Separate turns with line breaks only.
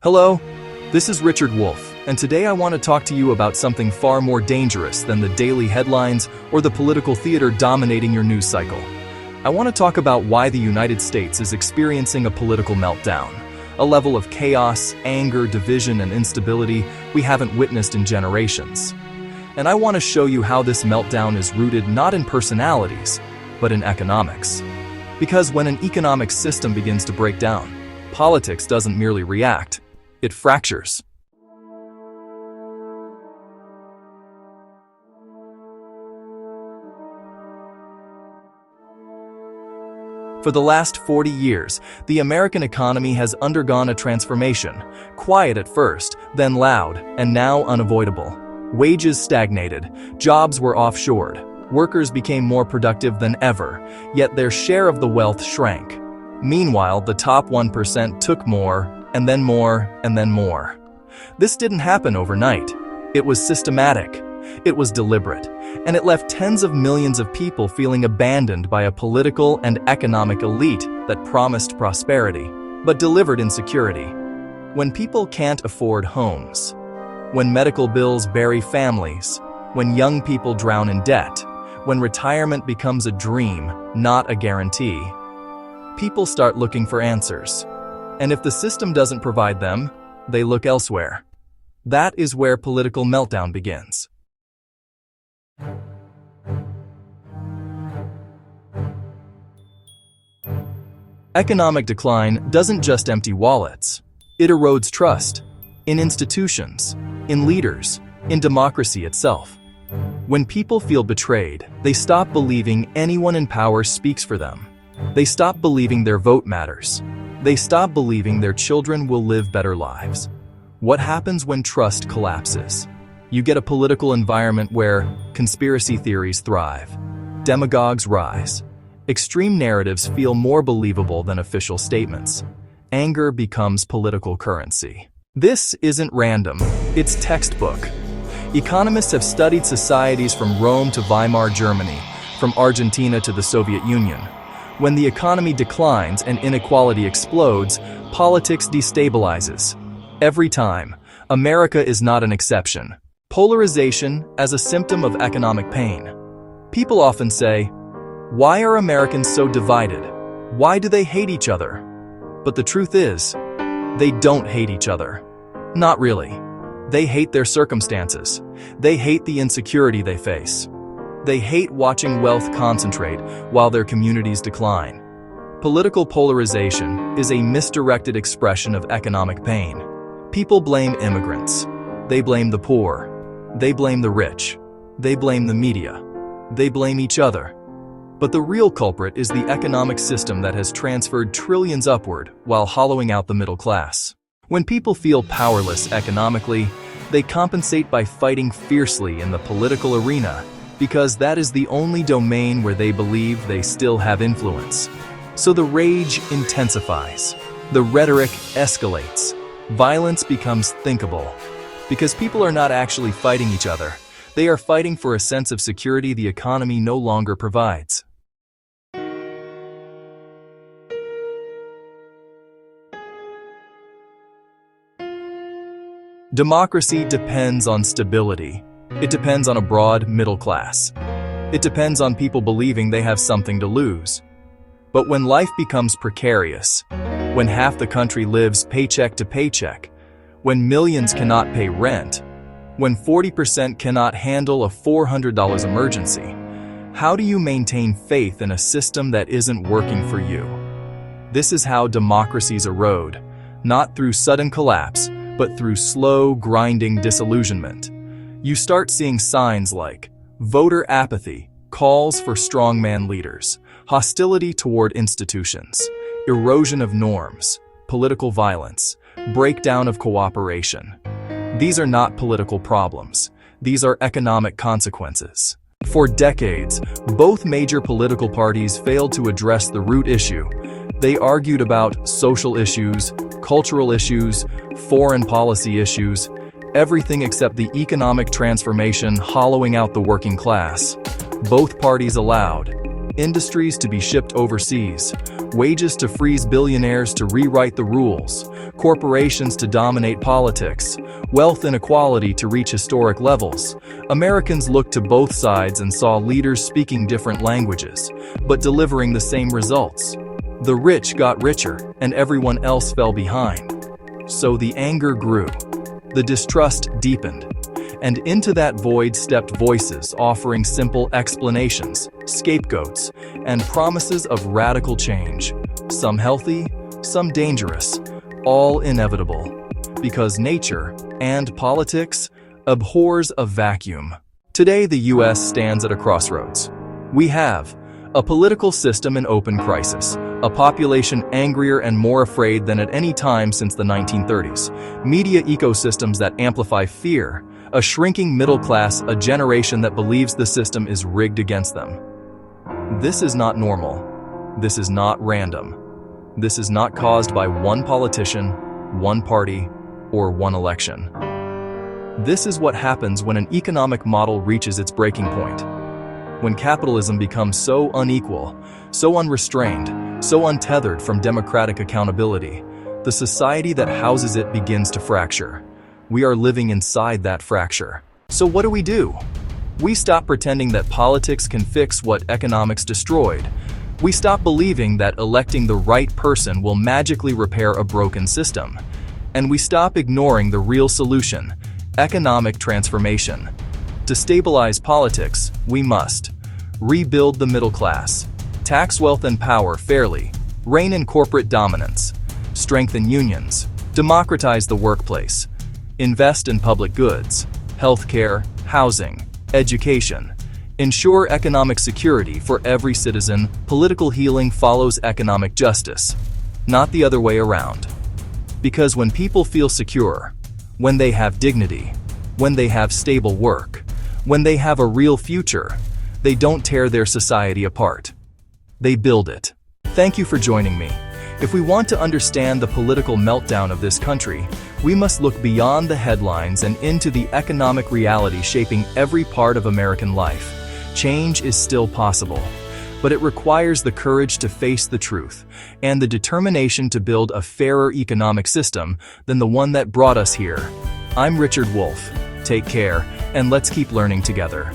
Hello, this is Richard Wolff, and today I want to talk to you about something far more dangerous than the daily headlines or the political theater dominating your news cycle. I want to talk about why the United States is experiencing a political meltdown, a level of chaos, anger, division, and instability we haven't witnessed in generations. And I want to show you how this meltdown is rooted not in personalities, but in economics. Because when an economic system begins to break down, politics doesn't merely react. It fractures. For the last 40 years, the American economy has undergone a transformation, quiet at first, then loud, and now unavoidable. Wages stagnated, jobs were offshored, workers became more productive than ever, yet their share of the wealth shrank. Meanwhile, the top 1% took more, and then more, and then more. This didn't happen overnight. It was systematic, it was deliberate, and it left tens of millions of people feeling abandoned by a political and economic elite that promised prosperity, but delivered insecurity. When people can't afford homes, when medical bills bury families, when young people drown in debt, when retirement becomes a dream, not a guarantee, people start looking for answers. And if the system doesn't provide them, they look elsewhere. That is where political meltdown begins. Economic decline doesn't just empty wallets. It erodes trust in institutions, in leaders, in democracy itself. When people feel betrayed, they stop believing anyone in power speaks for them. They stop believing their vote matters. They stop believing their children will live better lives. What happens when trust collapses? You get a political environment where conspiracy theories thrive, demagogues rise, extreme narratives feel more believable than official statements. Anger becomes political currency. This isn't random, it's textbook. Economists have studied societies from Rome to Weimar Germany, from Argentina to the Soviet Union. When the economy declines and inequality explodes, politics destabilizes. Every time, America is not an exception. Polarization as a symptom of economic pain. People often say, "Why are Americans so divided? Why do they hate each other?" But the truth is, they don't hate each other. Not really. They hate their circumstances. They hate the insecurity they face. They hate watching wealth concentrate while their communities decline. Political polarization is a misdirected expression of economic pain. People blame immigrants. They blame the poor. They blame the rich. They blame the media. They blame each other. But the real culprit is the economic system that has transferred trillions upward while hollowing out the middle class. When people feel powerless economically, they compensate by fighting fiercely in the political arena, because that is the only domain where they believe they still have influence. So the rage intensifies. The rhetoric escalates. Violence becomes thinkable. Because people are not actually fighting each other. They are fighting for a sense of security the economy no longer provides. Democracy depends on stability. It depends on a broad middle class. It depends on people believing they have something to lose. But when life becomes precarious, when half the country lives paycheck to paycheck, when millions cannot pay rent, when 40% cannot handle a $400 emergency, how do you maintain faith in a system that isn't working for you? This is how democracies erode, not through sudden collapse, but through slow, grinding disillusionment. You start seeing signs like voter apathy, calls for strongman leaders, hostility toward institutions, erosion of norms, political violence, breakdown of cooperation. These are not political problems. These are economic consequences. For decades, both major political parties failed to address the root issue. They argued about social issues, cultural issues, foreign policy issues, everything except the economic transformation hollowing out the working class. Both parties allowed industries to be shipped overseas, Wages to freeze, billionaires to rewrite the rules, corporations to dominate politics, wealth inequality to reach historic levels. Americans looked to both sides and saw leaders speaking different languages, but delivering the same results. The rich got richer, and everyone else fell behind. So the anger grew, the distrust deepened, and into that void stepped voices offering simple explanations, scapegoats, and promises of radical change. Some healthy, some dangerous, all inevitable. Because nature, and politics, abhors a vacuum. Today the U.S. stands at a crossroads. We have a political system in open crisis, a population angrier and more afraid than at any time since the 1930s, media ecosystems that amplify fear, a shrinking middle class, a generation that believes the system is rigged against them. This is not normal. This is not random. This is not caused by one politician, one party, or one election. This is what happens when an economic model reaches its breaking point. When capitalism becomes so unequal, so unrestrained, so untethered from democratic accountability, the society that houses it begins to fracture. We are living inside that fracture. So what do? We stop pretending that politics can fix what economics destroyed. We stop believing that electing the right person will magically repair a broken system. And we stop ignoring the real solution: economic transformation. To stabilize politics, we must rebuild the middle class, tax wealth and power fairly, rein in corporate dominance, strengthen unions, democratize the workplace, invest in public goods, healthcare, housing, education, ensure economic security for every citizen. Political healing follows economic justice, not the other way around. Because when people feel secure, when they have dignity, when they have stable work, when they have a real future, they don't tear their society apart. They build it. Thank you for joining me. If we want to understand the political meltdown of this country, we must look beyond the headlines and into the economic reality shaping every part of American life. Change is still possible, but it requires the courage to face the truth and the determination to build a fairer economic system than the one that brought us here. I'm Richard Wolff. Take care, and let's keep learning together.